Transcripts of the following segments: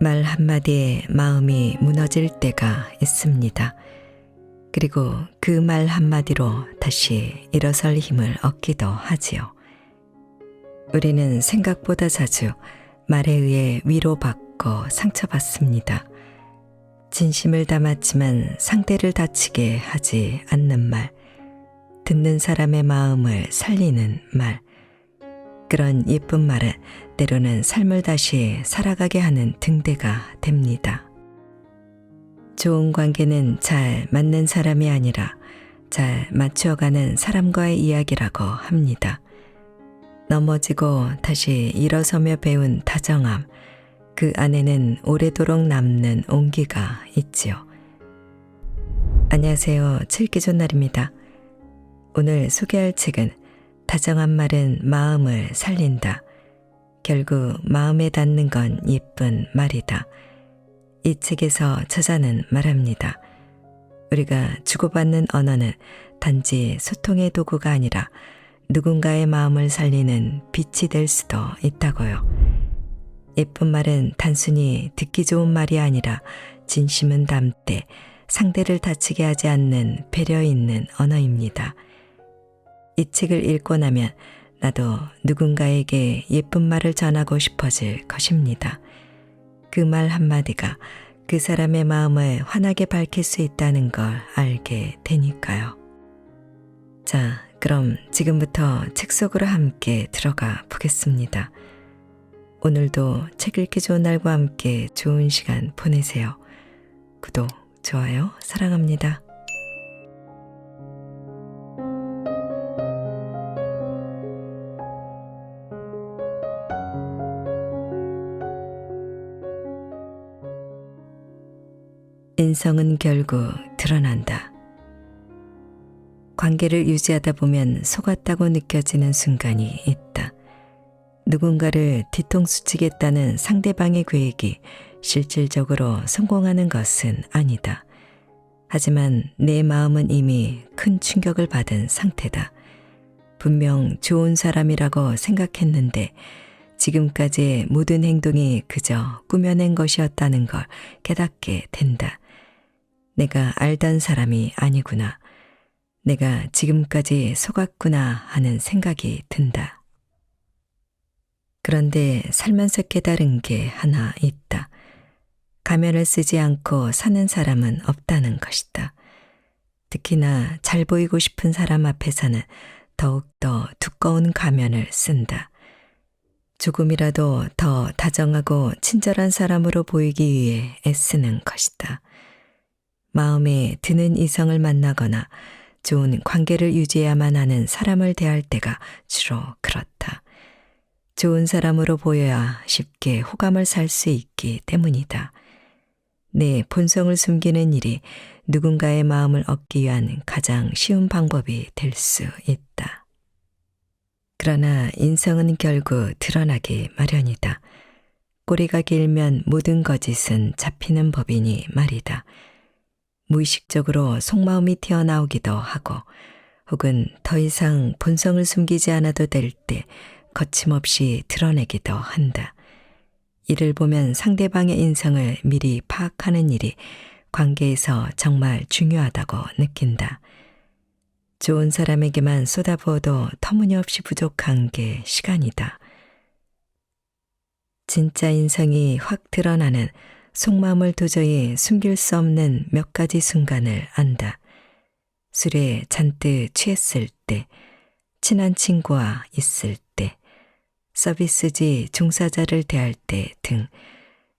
말 한마디에 마음이 무너질 때가 있습니다. 그리고 그 말 한마디로 다시 일어설 힘을 얻기도 하지요. 우리는 생각보다 자주 말에 의해 위로받고 상처받습니다. 진심을 담았지만 상대를 다치게 하지 않는 말, 듣는 사람의 마음을 살리는 말, 그런 예쁜 말은 때로는 삶을 다시 살아가게 하는 등대가 됩니다. 좋은 관계는 잘 맞는 사람이 아니라 잘 맞추어가는 사람과의 이야기라고 합니다. 넘어지고 다시 일어서며 배운 다정함, 그 안에는 오래도록 남는 온기가 있지요. 안녕하세요. 읽기 좋은 날입니다. 오늘 소개할 책은 다정한 말은 마음을 살린다. 결국 마음에 닿는 건 예쁜 말이다. 이 책에서 저자는 말합니다. 우리가 주고받는 언어는 단지 소통의 도구가 아니라 누군가의 마음을 살리는 빛이 될 수도 있다고요. 예쁜 말은 단순히 듣기 좋은 말이 아니라 진심은 담되 상대를 다치게 하지 않는 배려 있는 언어입니다. 이 책을 읽고 나면 나도 누군가에게 예쁜 말을 전하고 싶어질 것입니다. 그 말 한마디가 그 사람의 마음을 환하게 밝힐 수 있다는 걸 알게 되니까요. 자, 그럼 지금부터 책 속으로 함께 들어가 보겠습니다. 오늘도 책 읽기 좋은 날과 함께 좋은 시간 보내세요. 구독, 좋아요, 사랑합니다. 인성은 결국 드러난다. 관계를 유지하다 보면 속았다고 느껴지는 순간이 있다. 누군가를 뒤통수 치겠다는 상대방의 계획이 실질적으로 성공하는 것은 아니다. 하지만 내 마음은 이미 큰 충격을 받은 상태다. 분명 좋은 사람이라고 생각했는데 지금까지의 모든 행동이 그저 꾸며낸 것이었다는 걸 깨닫게 된다. 내가 알던 사람이 아니구나. 내가 지금까지 속았구나 하는 생각이 든다. 그런데 살면서 깨달은 게 하나 있다. 가면을 쓰지 않고 사는 사람은 없다는 것이다. 특히나 잘 보이고 싶은 사람 앞에서는 더욱더 두꺼운 가면을 쓴다. 조금이라도 더 다정하고 친절한 사람으로 보이기 위해 애쓰는 것이다. 마음에 드는 이성을 만나거나 좋은 관계를 유지해야만 하는 사람을 대할 때가 주로 그렇다. 좋은 사람으로 보여야 쉽게 호감을 살 수 있기 때문이다. 내 본성을 숨기는 일이 누군가의 마음을 얻기 위한 가장 쉬운 방법이 될 수 있다. 그러나 인성은 결국 드러나기 마련이다. 꼬리가 길면 모든 거짓은 잡히는 법이니 말이다. 무의식적으로 속마음이 튀어나오기도 하고 혹은 더 이상 본성을 숨기지 않아도 될 때 거침없이 드러내기도 한다. 이를 보면 상대방의 인성을 미리 파악하는 일이 관계에서 정말 중요하다고 느낀다. 좋은 사람에게만 쏟아부어도 터무니없이 부족한 게 시간이다. 진짜 인성이 확 드러나는 속마음을 도저히 숨길 수 없는 몇 가지 순간을 안다. 술에 잔뜩 취했을 때, 친한 친구와 있을 때, 서비스지 종사자를 대할 때 등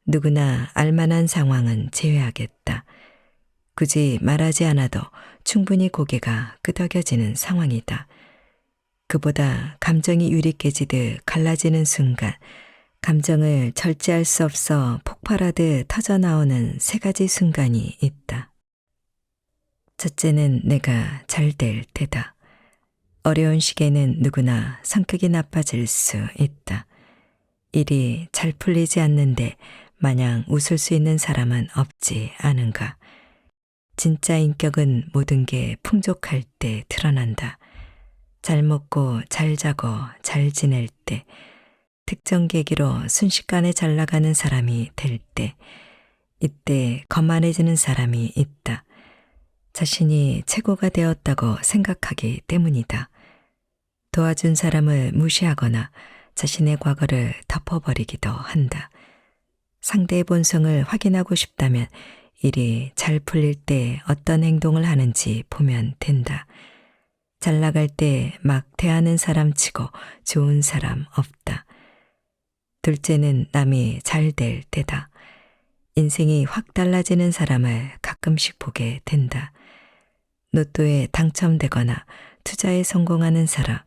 누구나 알만한 상황은 제외하겠다. 굳이 말하지 않아도 충분히 고개가 끄덕여지는 상황이다. 그보다 감정이 유리 깨지듯 갈라지는 순간 감정을 절제할 수 없어 폭발하듯 터져나오는 세 가지 순간이 있다. 첫째는 내가 잘 될 때다. 어려운 시기에는 누구나 성격이 나빠질 수 있다. 일이 잘 풀리지 않는데 마냥 웃을 수 있는 사람은 없지 않은가. 진짜 인격은 모든 게 풍족할 때 드러난다. 잘 먹고 잘 자고 잘 지낼 때, 특정 계기로 순식간에 잘 나가는 사람이 될 때, 이때 거만해지는 사람이 있다. 자신이 최고가 되었다고 생각하기 때문이다. 도와준 사람을 무시하거나 자신의 과거를 덮어버리기도 한다. 상대의 본성을 확인하고 싶다면 일이 잘 풀릴 때 어떤 행동을 하는지 보면 된다. 잘 나갈 때 막 대하는 사람 치고 좋은 사람 없다. 둘째는 남이 잘 될 때다. 인생이 확 달라지는 사람을 가끔씩 보게 된다. 로또에 당첨되거나 투자에 성공하는 사람,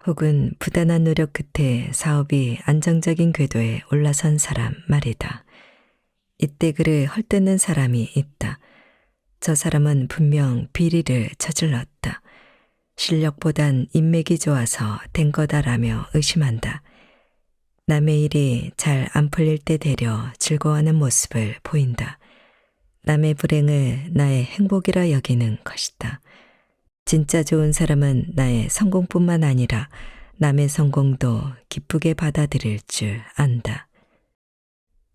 혹은 부단한 노력 끝에 사업이 안정적인 궤도에 올라선 사람 말이다. 이때 그를 헐뜯는 사람이 있다. 저 사람은 분명 비리를 저질렀다. 실력보단 인맥이 좋아서 된 거다라며 의심한다. 남의 일이 잘 안 풀릴 때 되려 즐거워하는 모습을 보인다. 남의 불행을 나의 행복이라 여기는 것이다. 진짜 좋은 사람은 나의 성공뿐만 아니라 남의 성공도 기쁘게 받아들일 줄 안다.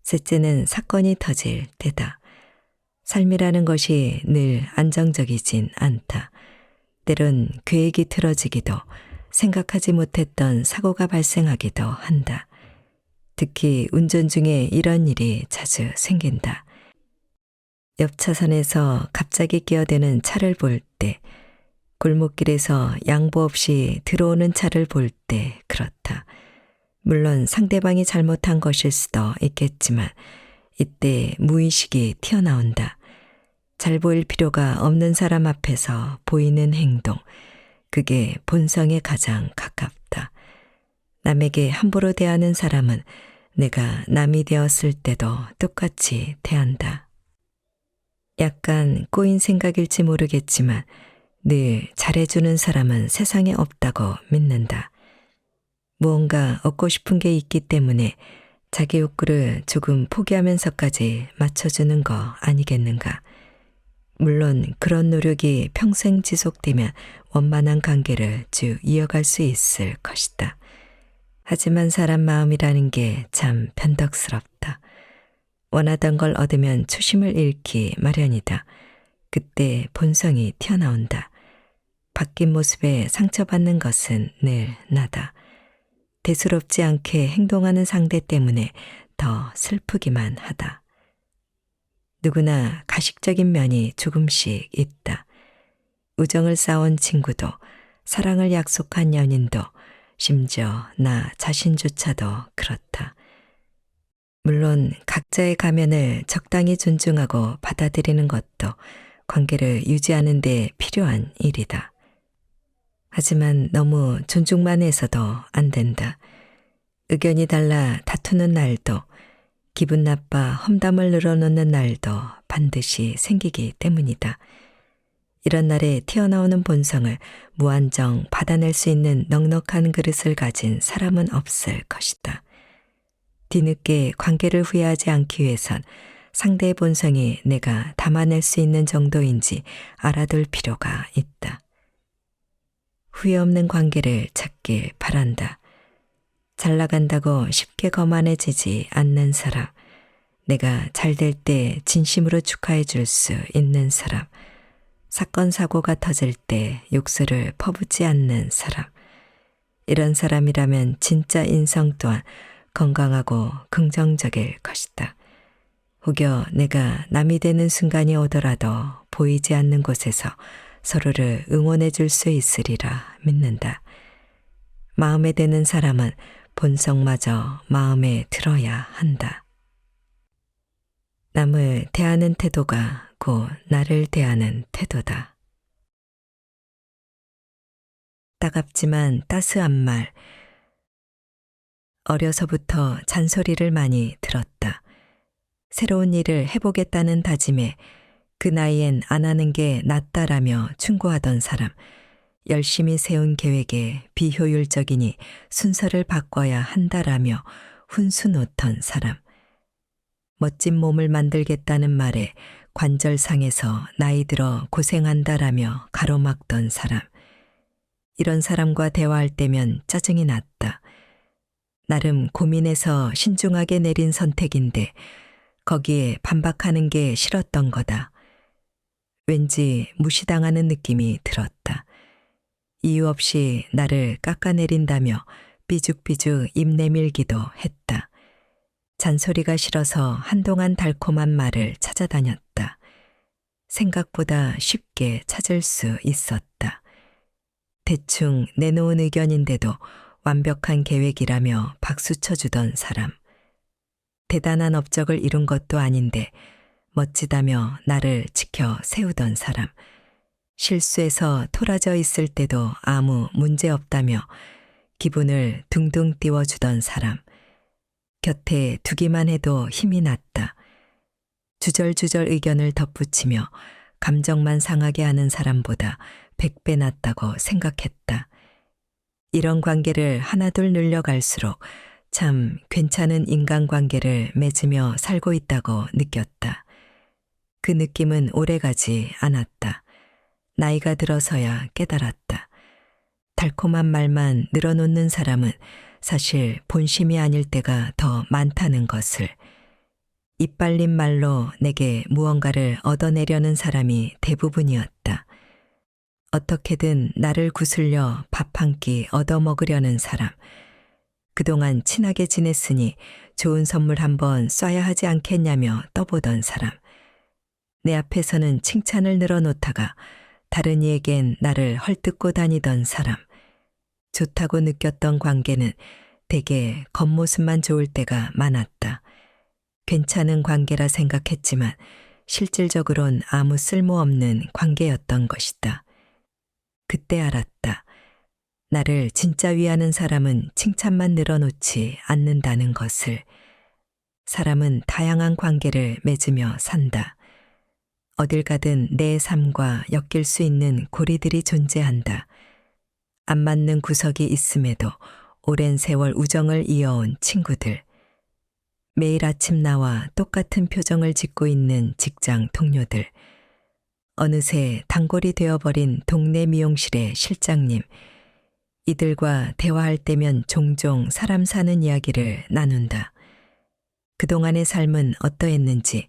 셋째는 사건이 터질 때다. 삶이라는 것이 늘 안정적이진 않다. 때론 계획이 틀어지기도, 생각하지 못했던 사고가 발생하기도 한다. 특히 운전 중에 이런 일이 자주 생긴다. 옆 차선에서 갑자기 끼어드는 차를 볼 때, 골목길에서 양보 없이 들어오는 차를 볼 때 그렇다. 물론 상대방이 잘못한 것일 수도 있겠지만 이때 무의식이 튀어나온다. 잘 보일 필요가 없는 사람 앞에서 보이는 행동, 그게 본성에 가장 가깝다. 남에게 함부로 대하는 사람은 내가 남이 되었을 때도 똑같이 대한다. 약간 꼬인 생각일지 모르겠지만 늘 잘해주는 사람은 세상에 없다고 믿는다. 무언가 얻고 싶은 게 있기 때문에 자기 욕구를 조금 포기하면서까지 맞춰주는 거 아니겠는가. 물론 그런 노력이 평생 지속되면 원만한 관계를 쭉 이어갈 수 있을 것이다. 하지만 사람 마음이라는 게 참 변덕스럽다. 원하던 걸 얻으면 초심을 잃기 마련이다. 그때 본성이 튀어나온다. 바뀐 모습에 상처받는 것은 늘 나다. 대수롭지 않게 행동하는 상대 때문에 더 슬프기만 하다. 누구나 가식적인 면이 조금씩 있다. 우정을 쌓아온 친구도, 사랑을 약속한 연인도, 심지어 나 자신조차도 그렇다. 물론 각자의 가면을 적당히 존중하고 받아들이는 것도 관계를 유지하는 데 필요한 일이다. 하지만 너무 존중만 해서도 안 된다. 의견이 달라 다투는 날도, 기분 나빠 험담을 늘어놓는 날도 반드시 생기기 때문이다. 이런 날에 튀어나오는 본성을 무한정 받아낼 수 있는 넉넉한 그릇을 가진 사람은 없을 것이다. 뒤늦게 관계를 후회하지 않기 위해선 상대의 본성이 내가 담아낼 수 있는 정도인지 알아둘 필요가 있다. 후회 없는 관계를 찾길 바란다. 잘 나간다고 쉽게 거만해지지 않는 사람, 내가 잘 될 때 진심으로 축하해 줄 수 있는 사람, 사건 사고가 터질 때 욕설을 퍼붓지 않는 사람, 이런 사람이라면 진짜 인성 또한 건강하고 긍정적일 것이다. 혹여 내가 남이 되는 순간이 오더라도 보이지 않는 곳에서 서로를 응원해 줄 수 있으리라 믿는다. 마음에 드는 사람은 본성마저 마음에 들어야 한다. 남을 대하는 태도가 곧 나를 대하는 태도다. 따갑지만 따스한 말. 어려서부터 잔소리를 많이 들었다. 새로운 일을 해보겠다는 다짐에 그 나이엔 안 하는 게 낫다라며 충고하던 사람, 열심히 세운 계획에 비효율적이니 순서를 바꿔야 한다라며 훈수 놓던 사람, 멋진 몸을 만들겠다는 말에 관절상에서 나이 들어 고생한다라며 가로막던 사람, 이런 사람과 대화할 때면 짜증이 났다. 나름 고민해서 신중하게 내린 선택인데 거기에 반박하는 게 싫었던 거다. 왠지 무시당하는 느낌이 들었다. 이유 없이 나를 깎아내린다며 삐죽삐죽 입 내밀기도 했다. 잔소리가 싫어서 한동안 달콤한 말을 찾아다녔다. 생각보다 쉽게 찾을 수 있었다. 대충 내놓은 의견인데도 완벽한 계획이라며 박수 쳐주던 사람. 대단한 업적을 이룬 것도 아닌데 멋지다며 나를 지켜 세우던 사람. 실수해서 토라져 있을 때도 아무 문제 없다며 기분을 둥둥 띄워주던 사람. 곁에 두기만 해도 힘이 났다. 주절주절 의견을 덧붙이며 감정만 상하게 하는 사람보다 100배 낫다고 생각했다. 이런 관계를 하나둘 늘려갈수록 참 괜찮은 인간관계를 맺으며 살고 있다고 느꼈다. 그 느낌은 오래가지 않았다. 나이가 들어서야 깨달았다. 달콤한 말만 늘어놓는 사람은 사실 본심이 아닐 때가 더 많다는 것을. 이빨린 말로 내게 무언가를 얻어내려는 사람이 대부분이었다. 어떻게든 나를 구슬려 밥 한 끼 얻어먹으려는 사람. 그동안 친하게 지냈으니 좋은 선물 한번 쏴야 하지 않겠냐며 떠보던 사람. 내 앞에서는 칭찬을 늘어놓다가 다른 이에겐 나를 헐뜯고 다니던 사람. 좋다고 느꼈던 관계는 대개 겉모습만 좋을 때가 많았다. 괜찮은 관계라 생각했지만 실질적으론 아무 쓸모없는 관계였던 것이다. 그때 알았다. 나를 진짜 위하는 사람은 칭찬만 늘어놓지 않는다는 것을. 사람은 다양한 관계를 맺으며 산다. 어딜 가든 내 삶과 엮일 수 있는 고리들이 존재한다. 안 맞는 구석이 있음에도 오랜 세월 우정을 이어온 친구들. 매일 아침 나와 똑같은 표정을 짓고 있는 직장 동료들. 어느새 단골이 되어버린 동네 미용실의 실장님. 이들과 대화할 때면 종종 사람 사는 이야기를 나눈다. 그동안의 삶은 어떠했는지,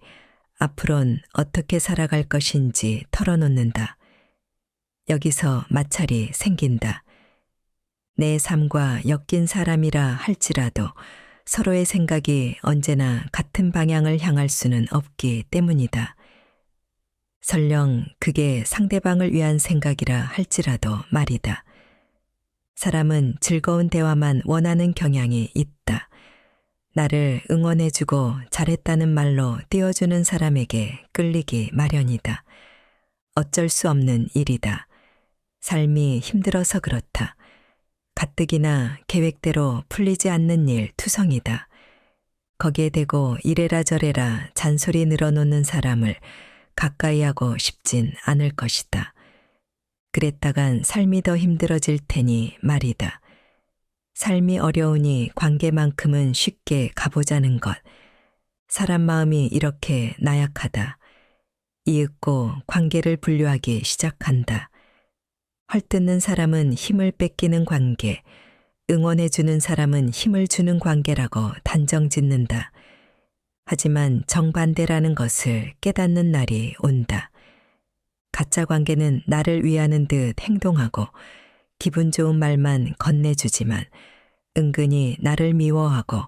앞으론 어떻게 살아갈 것인지 털어놓는다. 여기서 마찰이 생긴다. 내 삶과 엮인 사람이라 할지라도 서로의 생각이 언제나 같은 방향을 향할 수는 없기 때문이다. 설령 그게 상대방을 위한 생각이라 할지라도 말이다. 사람은 즐거운 대화만 원하는 경향이 있다. 나를 응원해주고 잘했다는 말로 띄워주는 사람에게 끌리기 마련이다. 어쩔 수 없는 일이다. 삶이 힘들어서 그렇다. 가뜩이나 계획대로 풀리지 않는 일 투성이다. 거기에 대고 이래라 저래라 잔소리 늘어놓는 사람을 가까이 하고 싶진 않을 것이다. 그랬다간 삶이 더 힘들어질 테니 말이다. 삶이 어려우니 관계만큼은 쉽게 가보자는 것. 사람 마음이 이렇게 나약하다. 이윽고 관계를 분류하기 시작한다. 헐뜯는 사람은 힘을 뺏기는 관계, 응원해주는 사람은 힘을 주는 관계라고 단정 짓는다. 하지만 정반대라는 것을 깨닫는 날이 온다. 가짜 관계는 나를 위하는 듯 행동하고 기분 좋은 말만 건네주지만 은근히 나를 미워하고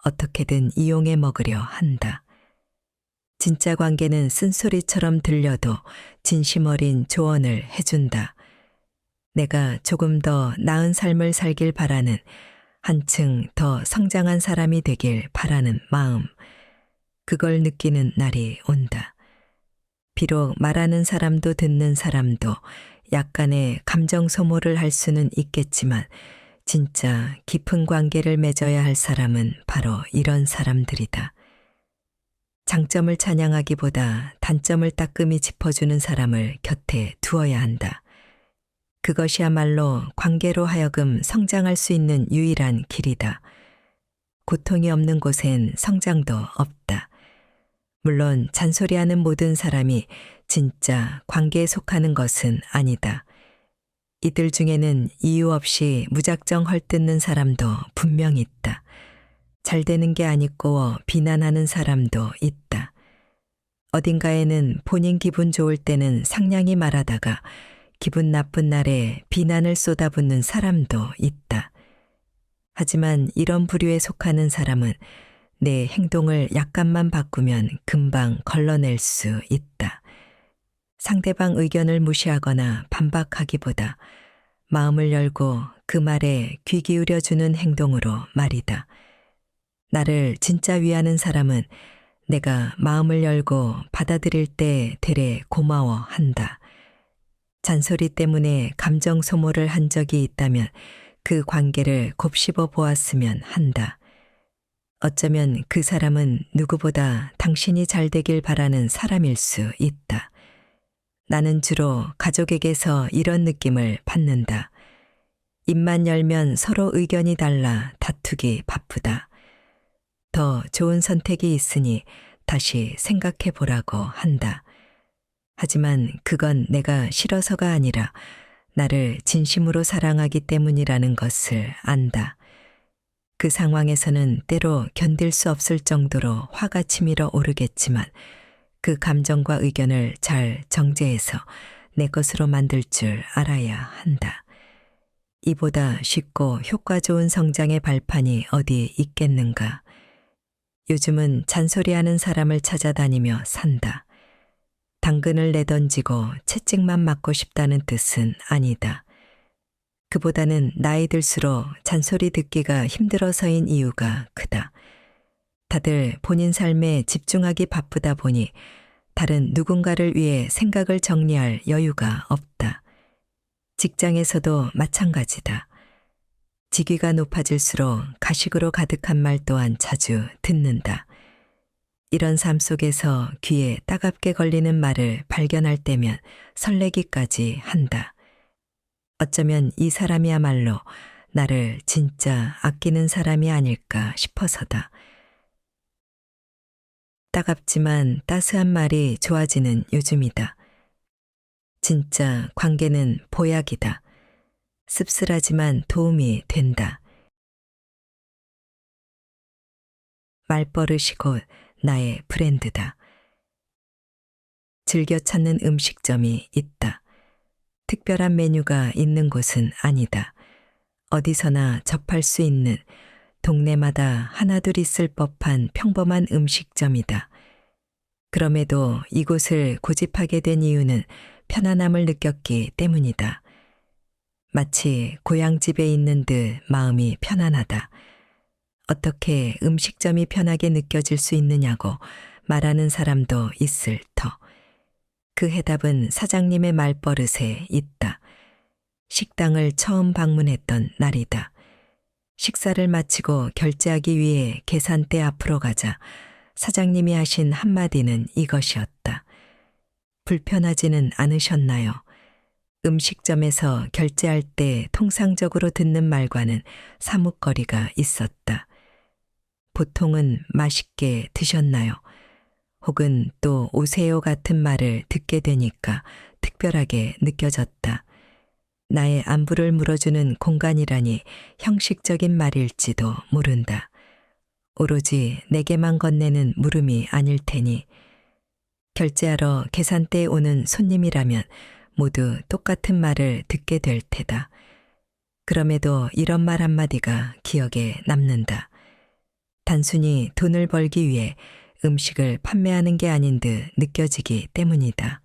어떻게든 이용해 먹으려 한다. 진짜 관계는 쓴소리처럼 들려도 진심 어린 조언을 해준다. 내가 조금 더 나은 삶을 살길 바라는, 한층 더 성장한 사람이 되길 바라는 마음. 그걸 느끼는 날이 온다. 비록 말하는 사람도 듣는 사람도 약간의 감정 소모를 할 수는 있겠지만 진짜 깊은 관계를 맺어야 할 사람은 바로 이런 사람들이다. 장점을 찬양하기보다 단점을 따끔히 짚어주는 사람을 곁에 두어야 한다. 그것이야말로 관계로 하여금 성장할 수 있는 유일한 길이다. 고통이 없는 곳엔 성장도 없다. 물론 잔소리하는 모든 사람이 진짜 관계에 속하는 것은 아니다. 이들 중에는 이유 없이 무작정 헐뜯는 사람도 분명 있다. 잘 되는 게 아니꼬 비난하는 사람도 있다. 어딘가에는 본인 기분 좋을 때는 상냥히 말하다가 기분 나쁜 날에 비난을 쏟아붓는 사람도 있다. 하지만 이런 부류에 속하는 사람은 내 행동을 약간만 바꾸면 금방 걸러낼 수 있다. 상대방 의견을 무시하거나 반박하기보다 마음을 열고 그 말에 귀 기울여주는 행동으로 말이다. 나를 진짜 위하는 사람은 내가 마음을 열고 받아들일 때 되레 고마워한다. 잔소리 때문에 감정 소모를 한 적이 있다면 그 관계를 곱씹어 보았으면 한다. 어쩌면 그 사람은 누구보다 당신이 잘 되길 바라는 사람일 수 있다. 나는 주로 가족에게서 이런 느낌을 받는다. 입만 열면 서로 의견이 달라 다투기 바쁘다. 더 좋은 선택이 있으니 다시 생각해 보라고 한다. 하지만 그건 내가 싫어서가 아니라 나를 진심으로 사랑하기 때문이라는 것을 안다. 그 상황에서는 때로 견딜 수 없을 정도로 화가 치밀어 오르겠지만 그 감정과 의견을 잘 정제해서 내 것으로 만들 줄 알아야 한다. 이보다 쉽고 효과 좋은 성장의 발판이 어디 있겠는가. 요즘은 잔소리하는 사람을 찾아다니며 산다. 당근을 내던지고 채찍만 맞고 싶다는 뜻은 아니다. 그보다는 나이 들수록 잔소리 듣기가 힘들어서인 이유가 크다. 다들 본인 삶에 집중하기 바쁘다 보니 다른 누군가를 위해 생각을 정리할 여유가 없다. 직장에서도 마찬가지다. 직위가 높아질수록 가식으로 가득한 말 또한 자주 듣는다. 이런 삶 속에서 귀에 따갑게 걸리는 말을 발견할 때면 설레기까지 한다. 어쩌면 이 사람이야말로 나를 진짜 아끼는 사람이 아닐까 싶어서다. 따갑지만 따스한 말이 좋아지는 요즘이다. 진짜 관계는 보약이다. 씁쓸하지만 도움이 된다. 말버릇이 곧 나의 브랜드다. 즐겨 찾는 음식점이 있다. 특별한 메뉴가 있는 곳은 아니다. 어디서나 접할 수 있는 동네마다 하나둘 있을 법한 평범한 음식점이다. 그럼에도 이곳을 고집하게 된 이유는 편안함을 느꼈기 때문이다. 마치 고향집에 있는 듯 마음이 편안하다. 어떻게 음식점이 편하게 느껴질 수 있느냐고 말하는 사람도 있을 터. 그 해답은 사장님의 말버릇에 있다. 식당을 처음 방문했던 날이다. 식사를 마치고 결제하기 위해 계산대 앞으로 가자 사장님이 하신 한마디는 이것이었다. 불편하지는 않으셨나요? 음식점에서 결제할 때 통상적으로 듣는 말과는 사뭇거리가 있었다. 보통은 맛있게 드셨나요? 혹은 또 오세요 같은 말을 듣게 되니까 특별하게 느껴졌다. 나의 안부를 물어주는 공간이라니 형식적인 말일지도 모른다. 오로지 내게만 건네는 물음이 아닐 테니 결제하러 계산대에 오는 손님이라면 모두 똑같은 말을 듣게 될 테다. 그럼에도 이런 말 한마디가 기억에 남는다. 단순히 돈을 벌기 위해 음식을 판매하는 게 아닌 듯 느껴지기 때문이다.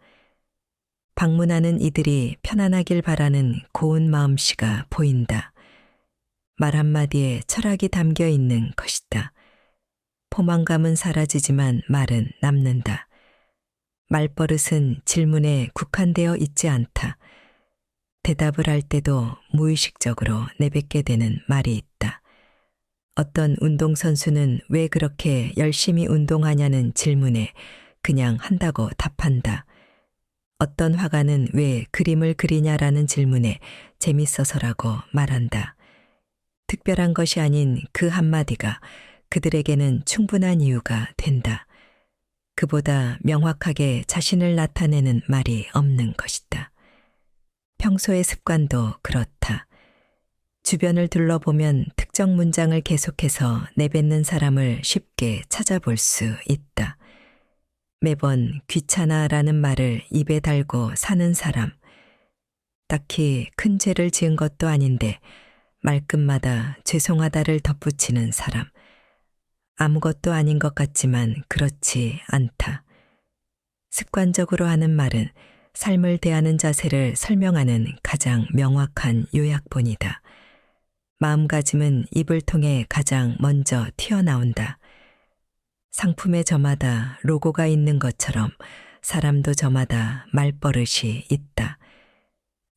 방문하는 이들이 편안하길 바라는 고운 마음씨가 보인다. 말 한마디에 철학이 담겨 있는 것이다. 포만감은 사라지지만 말은 남는다. 말버릇은 질문에 국한되어 있지 않다. 대답을 할 때도 무의식적으로 내뱉게 되는 말이 있다. 어떤 운동선수는 왜 그렇게 열심히 운동하냐는 질문에 그냥 한다고 답한다. 어떤 화가는 왜 그림을 그리냐라는 질문에 재밌어서라고 말한다. 특별한 것이 아닌 그 한마디가 그들에게는 충분한 이유가 된다. 그보다 명확하게 자신을 나타내는 말이 없는 것이다. 평소의 습관도 그렇다. 주변을 둘러보면 특정 문장을 계속해서 내뱉는 사람을 쉽게 찾아볼 수 있다. 매번 귀찮아라는 말을 입에 달고 사는 사람. 딱히 큰 죄를 지은 것도 아닌데 말끝마다 죄송하다를 덧붙이는 사람. 아무것도 아닌 것 같지만 그렇지 않다. 습관적으로 하는 말은 삶을 대하는 자세를 설명하는 가장 명확한 요약본이다. 마음가짐은 입을 통해 가장 먼저 튀어나온다. 상품의 저마다 로고가 있는 것처럼 사람도 저마다 말버릇이 있다.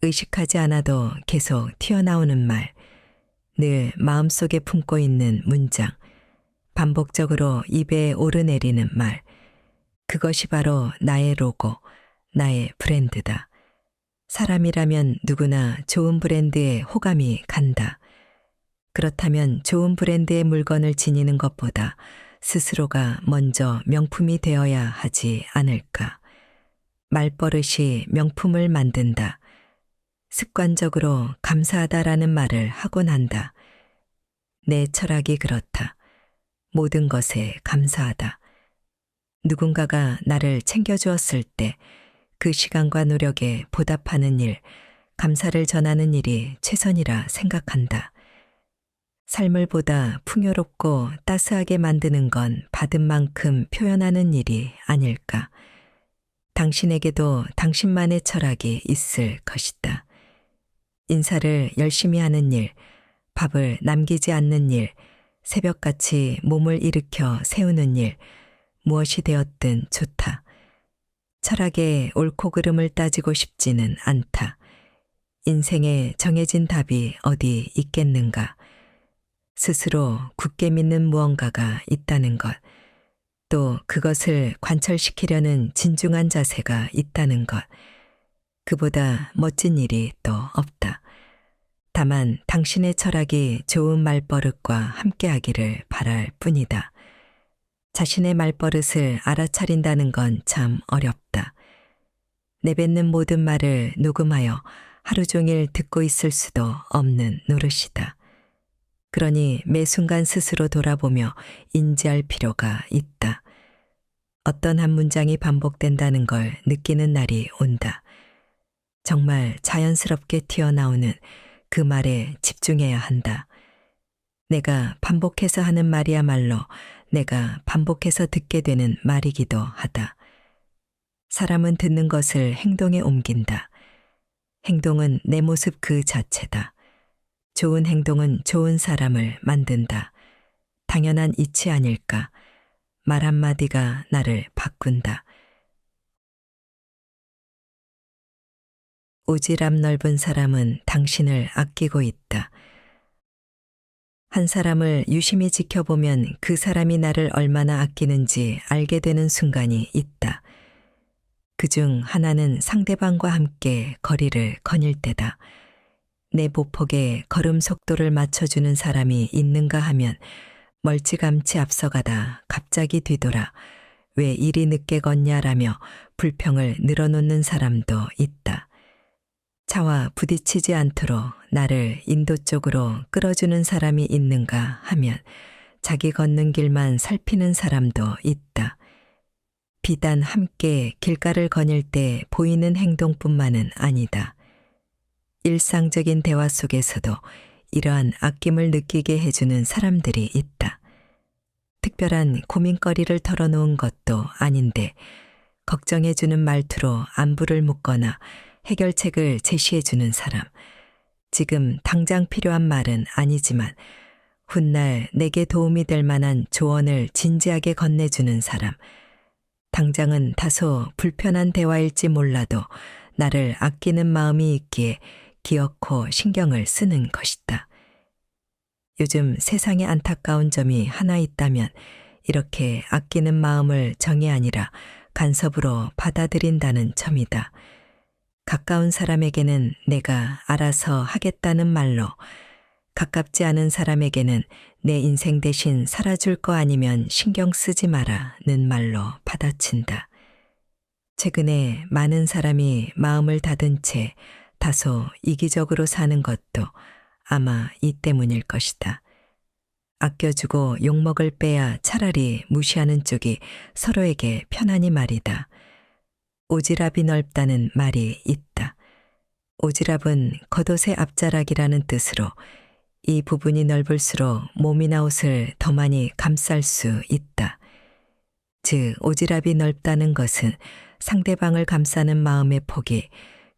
의식하지 않아도 계속 튀어나오는 말, 늘 마음속에 품고 있는 문장, 반복적으로 입에 오르내리는 말, 그것이 바로 나의 로고, 나의 브랜드다. 사람이라면 누구나 좋은 브랜드에 호감이 간다. 그렇다면 좋은 브랜드의 물건을 지니는 것보다 스스로가 먼저 명품이 되어야 하지 않을까. 말버릇이 명품을 만든다. 습관적으로 감사하다라는 말을 하곤 한다. 내 철학이 그렇다. 모든 것에 감사하다. 누군가가 나를 챙겨주었을 때 그 시간과 노력에 보답하는 일, 감사를 전하는 일이 최선이라 생각한다. 삶을 보다 풍요롭고 따스하게 만드는 건 받은 만큼 표현하는 일이 아닐까. 당신에게도 당신만의 철학이 있을 것이다. 인사를 열심히 하는 일, 밥을 남기지 않는 일, 새벽같이 몸을 일으켜 세우는 일, 무엇이 되었든 좋다. 철학의 옳고 그름을 따지고 싶지는 않다. 인생에 정해진 답이 어디 있겠는가. 스스로 굳게 믿는 무언가가 있다는 것, 또 그것을 관철시키려는 진중한 자세가 있다는 것, 그보다 멋진 일이 또 없다. 다만 당신의 철학이 좋은 말버릇과 함께하기를 바랄 뿐이다. 자신의 말버릇을 알아차린다는 건 참 어렵다. 내뱉는 모든 말을 녹음하여 하루 종일 듣고 있을 수도 없는 노릇이다. 그러니 매 순간 스스로 돌아보며 인지할 필요가 있다. 어떤 한 문장이 반복된다는 걸 느끼는 날이 온다. 정말 자연스럽게 튀어나오는 그 말에 집중해야 한다. 내가 반복해서 하는 말이야말로 내가 반복해서 듣게 되는 말이기도 하다. 사람은 듣는 것을 행동에 옮긴다. 행동은 내 모습 그 자체다. 좋은 행동은 좋은 사람을 만든다. 당연한 이치 아닐까. 말 한마디가 나를 바꾼다. 오지랖 넓은 사람은 당신을 아끼고 있다. 한 사람을 유심히 지켜보면 그 사람이 나를 얼마나 아끼는지 알게 되는 순간이 있다. 그중 하나는 상대방과 함께 거리를 거닐 때다. 내 보폭에 걸음 속도를 맞춰주는 사람이 있는가 하면 멀찌감치 앞서가다 갑자기 뒤돌아 왜 이리 늦게 걷냐라며 불평을 늘어놓는 사람도 있다. 차와 부딪히지 않도록 나를 인도 쪽으로 끌어주는 사람이 있는가 하면 자기 걷는 길만 살피는 사람도 있다. 비단 함께 길가를 거닐 때 보이는 행동뿐만은 아니다. 일상적인 대화 속에서도 이러한 아낌을 느끼게 해주는 사람들이 있다. 특별한 고민거리를 털어놓은 것도 아닌데 걱정해주는 말투로 안부를 묻거나 해결책을 제시해주는 사람. 지금 당장 필요한 말은 아니지만 훗날 내게 도움이 될 만한 조언을 진지하게 건네주는 사람. 당장은 다소 불편한 대화일지 몰라도 나를 아끼는 마음이 있기에 기어코 신경을 쓰는 것이다. 요즘 세상에 안타까운 점이 하나 있다면 이렇게 아끼는 마음을 정이 아니라 간섭으로 받아들인다는 점이다. 가까운 사람에게는 내가 알아서 하겠다는 말로, 가깝지 않은 사람에게는 내 인생 대신 살아줄 거 아니면 신경 쓰지 마라는 말로 받아친다. 최근에 많은 사람이 마음을 닫은 채 다소 이기적으로 사는 것도 아마 이 때문일 것이다. 아껴주고 욕먹을 빼야 차라리 무시하는 쪽이 서로에게 편하니 말이다. 오지랖이 넓다는 말이 있다. 오지랖은 겉옷의 앞자락이라는 뜻으로 이 부분이 넓을수록 몸이나 옷을 더 많이 감쌀 수 있다. 즉, 오지랖이 넓다는 것은 상대방을 감싸는 마음의 폭이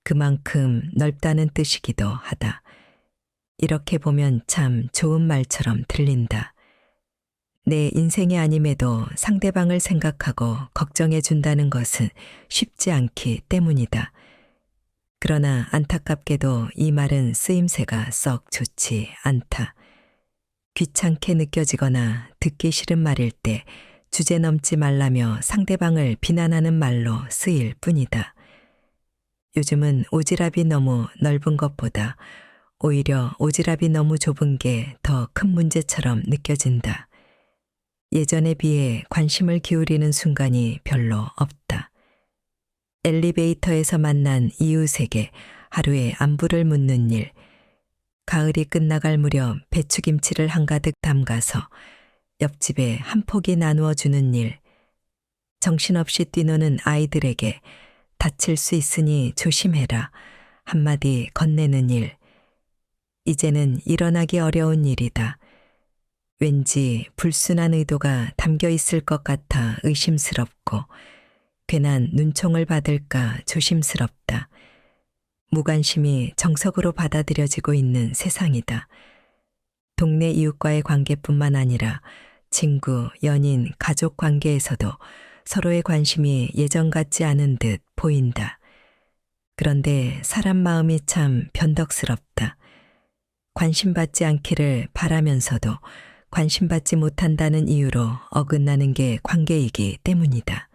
그만큼 넓다는 뜻이기도 하다. 이렇게 보면 참 좋은 말처럼 들린다. 내 인생이 아님에도 상대방을 생각하고 걱정해 준다는 것은 쉽지 않기 때문이다. 그러나 안타깝게도 이 말은 쓰임새가 썩 좋지 않다. 귀찮게 느껴지거나 듣기 싫은 말일 때 주제 넘지 말라며 상대방을 비난하는 말로 쓰일 뿐이다. 요즘은 오지랖이 너무 넓은 것보다 오히려 오지랖이 너무 좁은 게 더 큰 문제처럼 느껴진다. 예전에 비해 관심을 기울이는 순간이 별로 없다. 엘리베이터에서 만난 이웃에게 하루에 안부를 묻는 일, 가을이 끝나갈 무렵 배추김치를 한가득 담가서 옆집에 한 포기 나누어 주는 일, 정신없이 뛰노는 아이들에게 다칠 수 있으니 조심해라 한마디 건네는 일, 이제는 일어나기 어려운 일이다. 왠지 불순한 의도가 담겨 있을 것 같아 의심스럽고 괜한 눈총을 받을까 조심스럽다. 무관심이 정석으로 받아들여지고 있는 세상이다. 동네 이웃과의 관계뿐만 아니라 친구, 연인, 가족 관계에서도 서로의 관심이 예전 같지 않은 듯 보인다. 그런데 사람 마음이 참 변덕스럽다. 관심받지 않기를 바라면서도 관심받지 못한다는 이유로 어긋나는 게 관계이기 때문이다.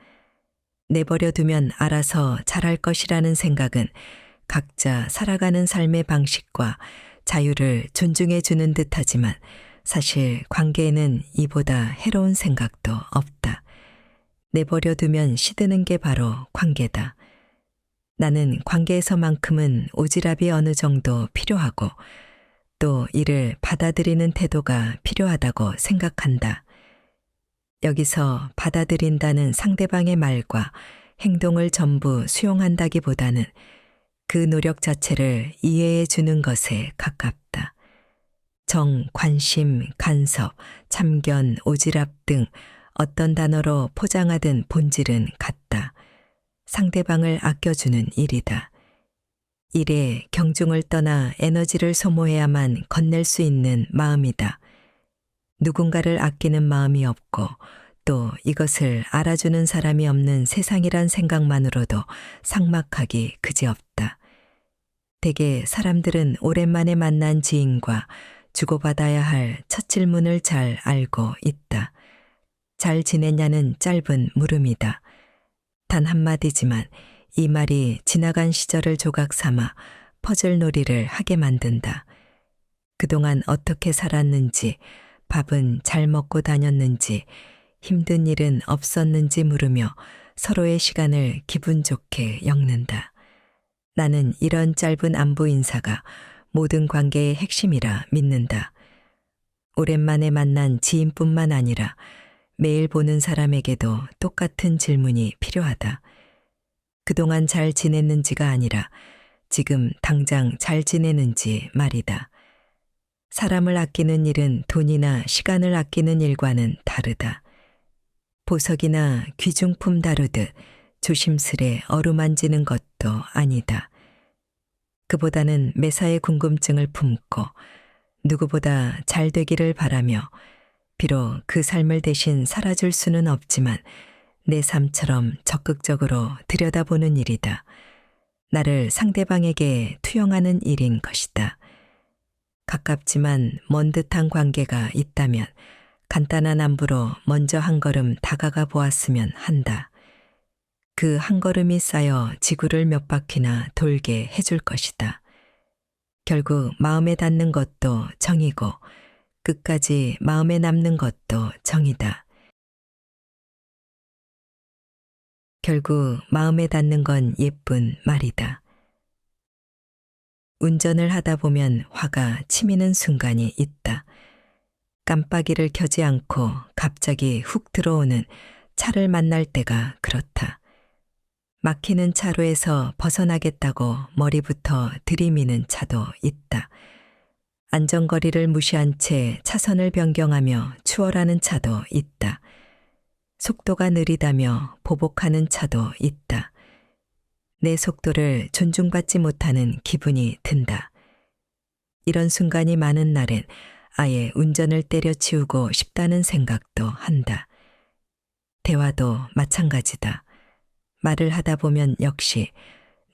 내버려 두면 알아서 잘할 것이라는 생각은 각자 살아가는 삶의 방식과 자유를 존중해 주는 듯하지만 사실 관계에는 이보다 해로운 생각도 없다. 내버려 두면 시드는 게 바로 관계다. 나는 관계에서만큼은 오지랖이 어느 정도 필요하고 또 이를 받아들이는 태도가 필요하다고 생각한다. 여기서 받아들인다는 상대방의 말과 행동을 전부 수용한다기보다는 그 노력 자체를 이해해 주는 것에 가깝다. 정, 관심, 간섭, 참견, 오지랖 등 어떤 단어로 포장하든 본질은 같다. 상대방을 아껴주는 일이다. 일에 경중을 떠나 에너지를 소모해야만 건넬 수 있는 마음이다. 누군가를 아끼는 마음이 없고 또 이것을 알아주는 사람이 없는 세상이란 생각만으로도 삭막하기 그지없다. 대개 사람들은 오랜만에 만난 지인과 주고받아야 할 첫 질문을 잘 알고 있다. 잘 지냈냐는 짧은 물음이다. 단 한마디지만 이 말이 지나간 시절을 조각 삼아 퍼즐 놀이를 하게 만든다. 그동안 어떻게 살았는지, 밥은 잘 먹고 다녔는지, 힘든 일은 없었는지 물으며 서로의 시간을 기분 좋게 엮는다. 나는 이런 짧은 안부 인사가 모든 관계의 핵심이라 믿는다. 오랜만에 만난 지인뿐만 아니라 매일 보는 사람에게도 똑같은 질문이 필요하다. 그동안 잘 지냈는지가 아니라 지금 당장 잘 지내는지 말이다. 사람을 아끼는 일은 돈이나 시간을 아끼는 일과는 다르다. 보석이나 귀중품 다루듯 조심스레 어루만지는 것도 아니다. 그보다는 매사에 궁금증을 품고 누구보다 잘 되기를 바라며 비록 그 삶을 대신 살아줄 수는 없지만 내 삶처럼 적극적으로 들여다보는 일이다. 나를 상대방에게 투영하는 일인 것이다. 가깝지만 먼 듯한 관계가 있다면 간단한 안부로 먼저 한 걸음 다가가 보았으면 한다. 그 한 걸음이 쌓여 지구를 몇 바퀴나 돌게 해줄 것이다. 결국 마음에 닿는 것도 정이고 끝까지 마음에 남는 것도 정이다. 결국 마음에 닿는 건 예쁜 말이다. 운전을 하다 보면 화가 치미는 순간이 있다. 깜빡이를 켜지 않고 갑자기 훅 들어오는 차를 만날 때가 그렇다. 막히는 차로에서 벗어나겠다고 머리부터 들이미는 차도 있다. 안전거리를 무시한 채 차선을 변경하며 추월하는 차도 있다. 속도가 느리다며 보복하는 차도 있다. 내 속도를 존중받지 못하는 기분이 든다. 이런 순간이 많은 날엔 아예 운전을 때려치우고 싶다는 생각도 한다. 대화도 마찬가지다. 말을 하다 보면 역시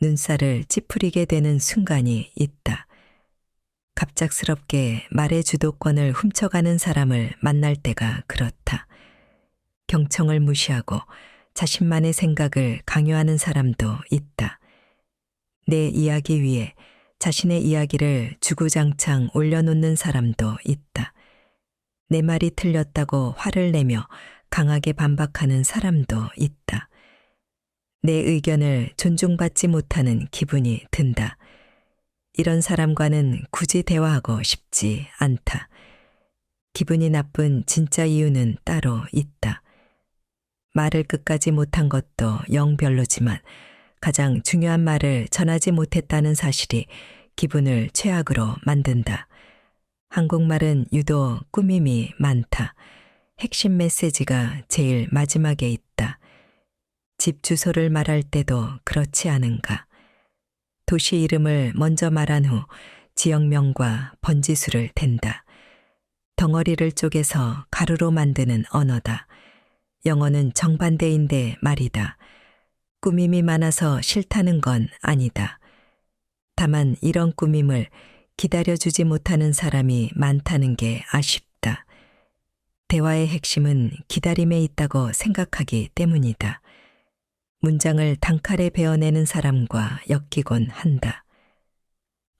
눈살을 찌푸리게 되는 순간이 있다. 갑작스럽게 말의 주도권을 훔쳐가는 사람을 만날 때가 그렇다. 경청을 무시하고 자신만의 생각을 강요하는 사람도 있다. 내 이야기 위에 자신의 이야기를 주구장창 올려놓는 사람도 있다. 내 말이 틀렸다고 화를 내며 강하게 반박하는 사람도 있다. 내 의견을 존중받지 못하는 기분이 든다. 이런 사람과는 굳이 대화하고 싶지 않다. 기분이 나쁜 진짜 이유는 따로 있다. 말을 끝까지 못한 것도 영 별로지만 가장 중요한 말을 전하지 못했다는 사실이 기분을 최악으로 만든다. 한국말은 유독 꾸밈이 많다. 핵심 메시지가 제일 마지막에 있다. 집 주소를 말할 때도 그렇지 않은가? 도시 이름을 먼저 말한 후 지역명과 번지수를 댄다. 덩어리를 쪼개서 가루로 만드는 언어다. 영어는 정반대인데 말이다. 꾸밈이 많아서 싫다는 건 아니다. 다만 이런 꾸밈을 기다려주지 못하는 사람이 많다는 게 아쉽다. 대화의 핵심은 기다림에 있다고 생각하기 때문이다. 문장을 단칼에 베어내는 사람과 엮이곤 한다.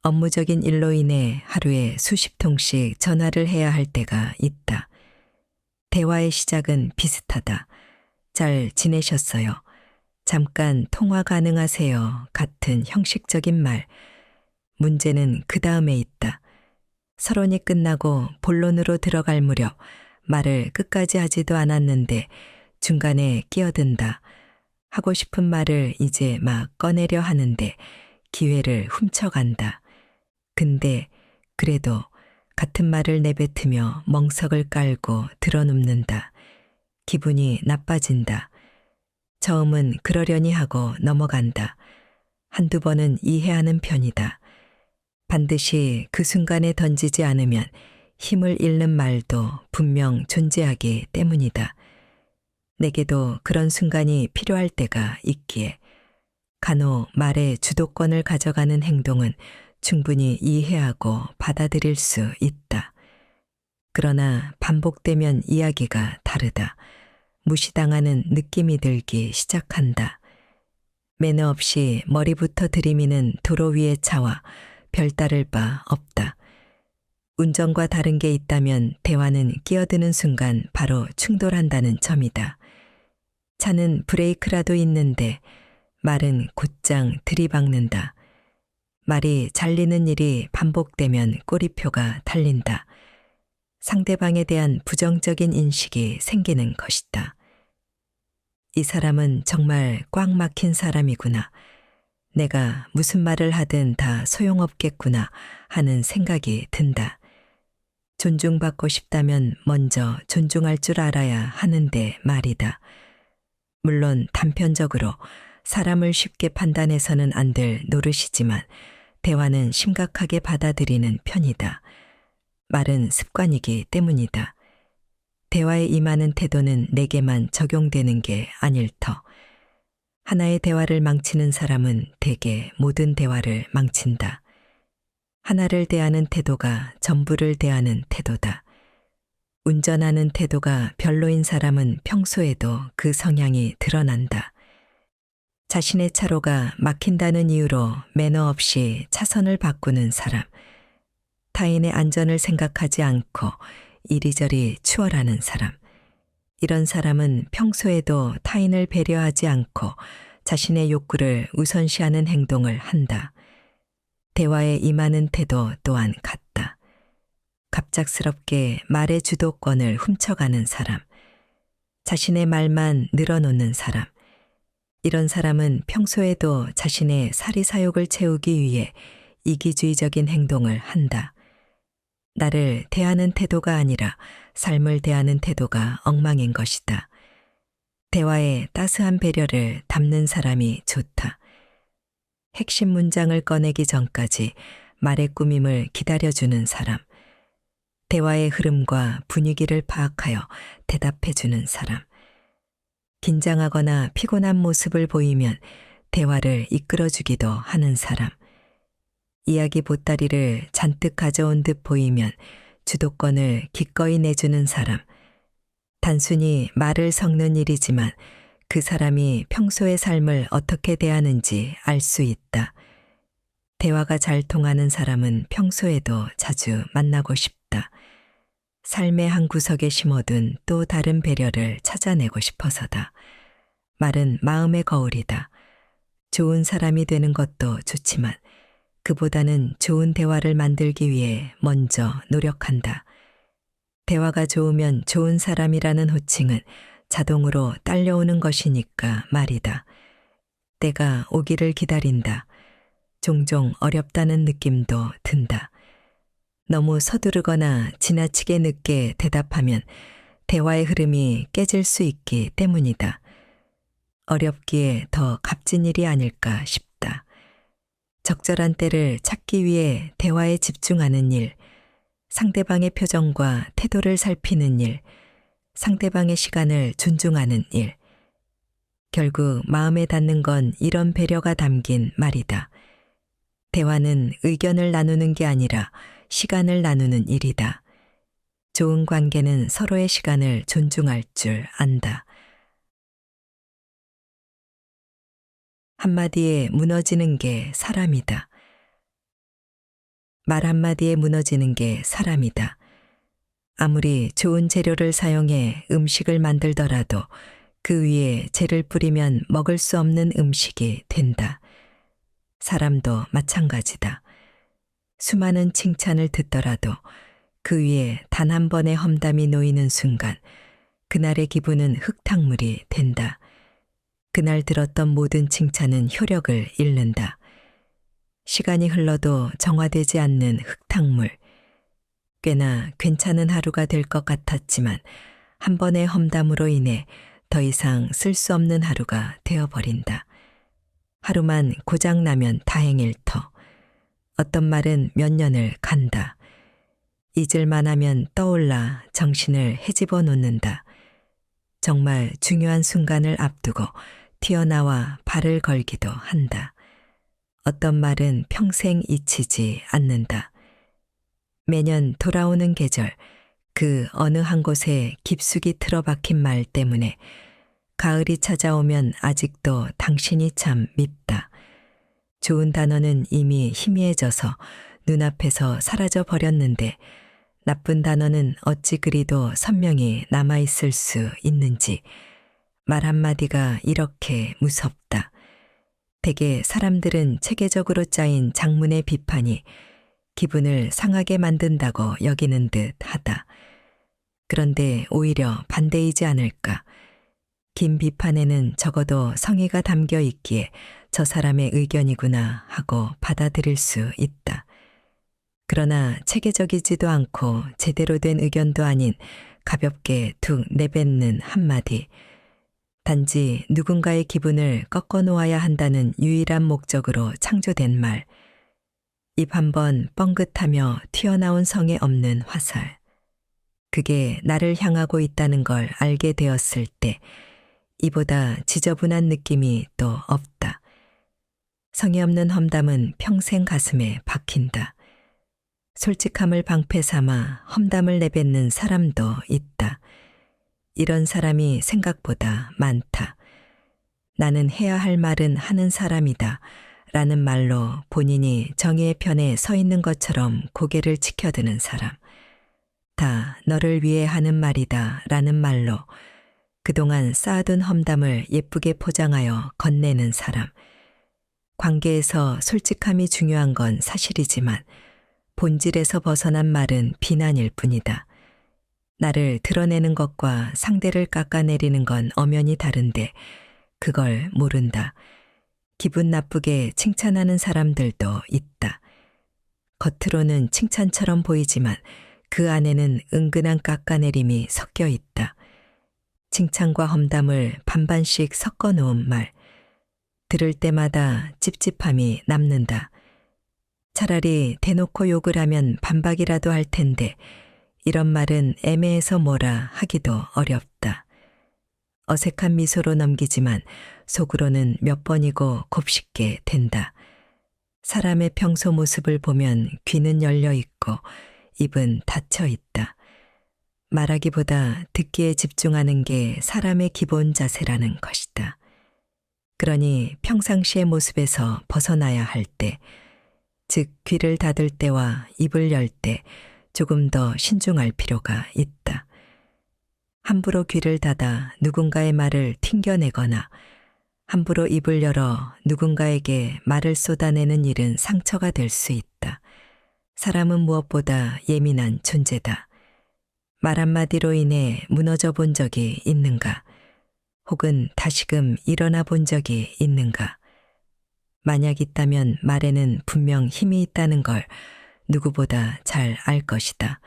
업무적인 일로 인해 하루에 수십 통씩 전화를 해야 할 때가 있다. 대화의 시작은 비슷하다. 잘 지내셨어요? 잠깐 통화 가능하세요? 같은 형식적인 말. 문제는 그 다음에 있다. 서론이 끝나고 본론으로 들어갈 무렵 말을 끝까지 하지도 않았는데 중간에 끼어든다. 하고 싶은 말을 이제 막 꺼내려 하는데 기회를 훔쳐간다. 근데 그래도 같은 말을 내뱉으며 멍석을 깔고 드러눕는다. 기분이 나빠진다. 처음은 그러려니 하고 넘어간다. 한두 번은 이해하는 편이다. 반드시 그 순간에 던지지 않으면 힘을 잃는 말도 분명 존재하기 때문이다. 내게도 그런 순간이 필요할 때가 있기에 간혹 말의 주도권을 가져가는 행동은 충분히 이해하고 받아들일 수 있다. 그러나 반복되면 이야기가 다르다. 무시당하는 느낌이 들기 시작한다. 매너 없이 머리부터 들이미는 도로 위의 차와 별다를 바 없다. 운전과 다른 게 있다면 대화는 끼어드는 순간 바로 충돌한다는 점이다. 차는 브레이크라도 있는데 말은 곧장 들이박는다. 말이 잘리는 일이 반복되면 꼬리표가 달린다. 상대방에 대한 부정적인 인식이 생기는 것이다. 이 사람은 정말 꽉 막힌 사람이구나. 내가 무슨 말을 하든 다 소용없겠구나 하는 생각이 든다. 존중받고 싶다면 먼저 존중할 줄 알아야 하는데 말이다. 물론 단편적으로 사람을 쉽게 판단해서는 안 될 노릇이지만 대화는 심각하게 받아들이는 편이다. 말은 습관이기 때문이다. 대화에 임하는 태도는 내게만 적용되는 게 아닐 터. 하나의 대화를 망치는 사람은 대개 모든 대화를 망친다. 하나를 대하는 태도가 전부를 대하는 태도다. 운전하는 태도가 별로인 사람은 평소에도 그 성향이 드러난다. 자신의 차로가 막힌다는 이유로 매너 없이 차선을 바꾸는 사람, 타인의 안전을 생각하지 않고 이리저리 추월하는 사람, 이런 사람은 평소에도 타인을 배려하지 않고 자신의 욕구를 우선시하는 행동을 한다. 대화에 임하는 태도 또한 같다. 갑작스럽게 말의 주도권을 훔쳐가는 사람, 자신의 말만 늘어놓는 사람, 이런 사람은 평소에도 자신의 사리사욕을 채우기 위해 이기주의적인 행동을 한다. 나를 대하는 태도가 아니라 삶을 대하는 태도가 엉망인 것이다. 대화에 따스한 배려를 담는 사람이 좋다. 핵심 문장을 꺼내기 전까지 말의 꾸밈을 기다려주는 사람, 대화의 흐름과 분위기를 파악하여 대답해주는 사람, 긴장하거나 피곤한 모습을 보이면 대화를 이끌어주기도 하는 사람, 이야기 보따리를 잔뜩 가져온 듯 보이면 주도권을 기꺼이 내주는 사람, 단순히 말을 섞는 일이지만 그 사람이 평소의 삶을 어떻게 대하는지 알 수 있다. 대화가 잘 통하는 사람은 평소에도 자주 만나고 싶다. 삶의 한 구석에 심어둔 또 다른 배려를 찾아내고 싶어서다. 말은 마음의 거울이다. 좋은 사람이 되는 것도 좋지만 그보다는 좋은 대화를 만들기 위해 먼저 노력한다. 대화가 좋으면 좋은 사람이라는 호칭은 자동으로 딸려오는 것이니까 말이다. 때가 오기를 기다린다. 종종 어렵다는 느낌도 든다. 너무 서두르거나 지나치게 늦게 대답하면 대화의 흐름이 깨질 수 있기 때문이다. 어렵기에 더 값진 일이 아닐까 싶다. 적절한 때를 찾기 위해 대화에 집중하는 일, 상대방의 표정과 태도를 살피는 일, 상대방의 시간을 존중하는 일. 결국 마음에 닿는 건 이런 배려가 담긴 말이다. 대화는 의견을 나누는 게 아니라 시간을 나누는 일이다. 좋은 관계는 서로의 시간을 존중할 줄 안다. 한마디에 무너지는 게 사람이다. 말 한마디에 무너지는 게 사람이다. 아무리 좋은 재료를 사용해 음식을 만들더라도 그 위에 재를 뿌리면 먹을 수 없는 음식이 된다. 사람도 마찬가지다. 수많은 칭찬을 듣더라도 그 위에 단 한 번의 험담이 놓이는 순간 그날의 기분은 흙탕물이 된다. 그날 들었던 모든 칭찬은 효력을 잃는다. 시간이 흘러도 정화되지 않는 흙탕물. 꽤나 괜찮은 하루가 될 것 같았지만 한 번의 험담으로 인해 더 이상 쓸 수 없는 하루가 되어버린다. 하루만 고장나면 다행일 터. 어떤 말은 몇 년을 간다. 잊을만 하면 떠올라 정신을 헤집어 놓는다. 정말 중요한 순간을 앞두고 튀어나와 발을 걸기도 한다. 어떤 말은 평생 잊히지 않는다. 매년 돌아오는 계절, 그 어느 한 곳에 깊숙이 틀어박힌 말 때문에 가을이 찾아오면 아직도 당신이 참 밉다. 좋은 단어는 이미 희미해져서 눈앞에서 사라져 버렸는데 나쁜 단어는 어찌 그리도 선명히 남아있을 수 있는지 말 한마디가 이렇게 무섭다. 대개 사람들은 체계적으로 짜인 장문의 비판이 기분을 상하게 만든다고 여기는 듯 하다. 그런데 오히려 반대이지 않을까. 긴 비판에는 적어도 성의가 담겨 있기에 저 사람의 의견이구나 하고 받아들일 수 있다. 그러나 체계적이지도 않고 제대로 된 의견도 아닌 가볍게 툭 내뱉는 한마디. 단지 누군가의 기분을 꺾어 놓아야 한다는 유일한 목적으로 창조된 말. 입 한번 뻥긋하며 튀어나온 성에 없는 화살. 그게 나를 향하고 있다는 걸 알게 되었을 때 이보다 지저분한 느낌이 또 없다. 성의 없는 험담은 평생 가슴에 박힌다. 솔직함을 방패 삼아 험담을 내뱉는 사람도 있다. 이런 사람이 생각보다 많다. 나는 해야 할 말은 하는 사람이다 라는 말로 본인이 정의의 편에 서 있는 것처럼 고개를 치켜드는 사람. 다 너를 위해 하는 말이다 라는 말로 그동안 쌓아둔 험담을 예쁘게 포장하여 건네는 사람. 관계에서 솔직함이 중요한 건 사실이지만 본질에서 벗어난 말은 비난일 뿐이다. 나를 드러내는 것과 상대를 깎아내리는 건 엄연히 다른데 그걸 모른다. 기분 나쁘게 칭찬하는 사람들도 있다. 겉으로는 칭찬처럼 보이지만 그 안에는 은근한 깎아내림이 섞여 있다. 칭찬과 험담을 반반씩 섞어 놓은 말. 들을 때마다 찝찝함이 남는다. 차라리 대놓고 욕을 하면 반박이라도 할 텐데 이런 말은 애매해서 뭐라 하기도 어렵다. 어색한 미소로 넘기지만 속으로는 몇 번이고 곱씹게 된다. 사람의 평소 모습을 보면 귀는 열려 있고 입은 닫혀 있다. 말하기보다 듣기에 집중하는 게 사람의 기본 자세라는 것이다. 그러니 평상시의 모습에서 벗어나야 할 때, 즉 귀를 닫을 때와 입을 열 때 조금 더 신중할 필요가 있다. 함부로 귀를 닫아 누군가의 말을 튕겨내거나 함부로 입을 열어 누군가에게 말을 쏟아내는 일은 상처가 될 수 있다. 사람은 무엇보다 예민한 존재다. 말 한마디로 인해 무너져 본 적이 있는가? 혹은 다시금 일어나 본 적이 있는가? 만약 있다면 말에는 분명 힘이 있다는 걸 누구보다 잘 알 것이다.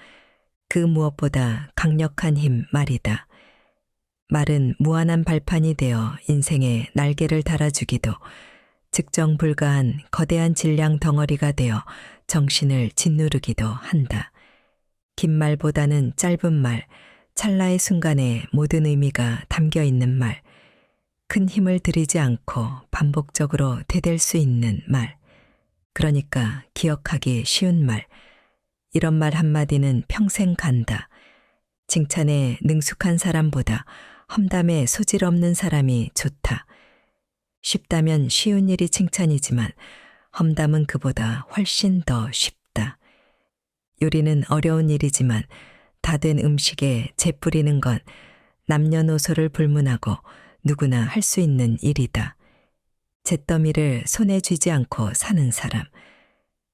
그 무엇보다 강력한 힘 말이다. 말은 무한한 발판이 되어 인생에 날개를 달아주기도 측정 불가한 거대한 질량 덩어리가 되어 정신을 짓누르기도 한다. 긴 말보다는 짧은 말, 찰나의 순간에 모든 의미가 담겨 있는 말, 큰 힘을 들이지 않고 반복적으로 되댈 수 있는 말, 그러니까 기억하기 쉬운 말, 이런 말 한마디는 평생 간다. 칭찬에 능숙한 사람보다 험담에 소질 없는 사람이 좋다. 쉽다면 쉬운 일이 칭찬이지만 험담은 그보다 훨씬 더 쉽다. 요리는 어려운 일이지만 다 된 음식에 재 뿌리는 건 남녀노소를 불문하고 누구나 할 수 있는 일이다. 잿더미를 손에 쥐지 않고 사는 사람.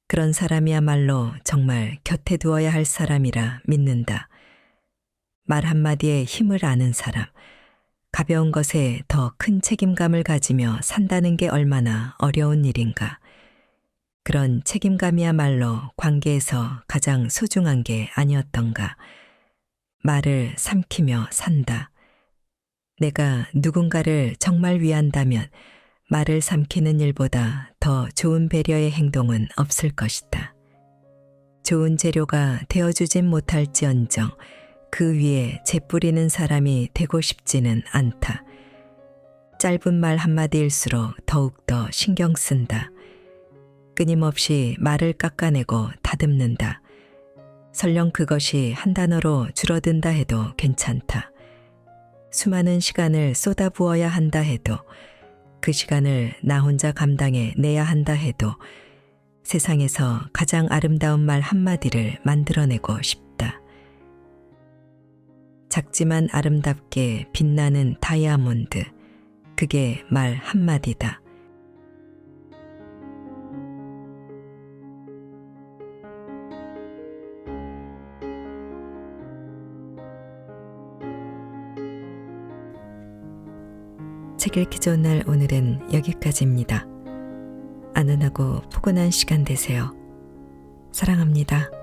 그런 사람이야말로 정말 곁에 두어야 할 사람이라 믿는다. 말 한마디에 힘을 아는 사람. 가벼운 것에 더 큰 책임감을 가지며 산다는 게 얼마나 어려운 일인가. 그런 책임감이야말로 관계에서 가장 소중한 게 아니었던가. 말을 삼키며 산다. 내가 누군가를 정말 위한다면 말을 삼키는 일보다 더 좋은 배려의 행동은 없을 것이다. 좋은 재료가 되어주진 못할지언정 그 위에 재 뿌리는 사람이 되고 싶지는 않다. 짧은 말 한마디일수록 더욱더 신경 쓴다. 끊임없이 말을 깎아내고 다듬는다. 설령 그것이 한 단어로 줄어든다 해도 괜찮다. 수많은 시간을 쏟아부어야 한다 해도 그 시간을 나 혼자 감당해 내야 한다 해도 세상에서 가장 아름다운 말 한마디를 만들어내고 싶다. 작지만 아름답게 빛나는 다이아몬드, 그게 말 한마디다. 책 읽기 좋은 날 오늘은 여기까지입니다. 안은하고 포근한 시간 되세요. 사랑합니다.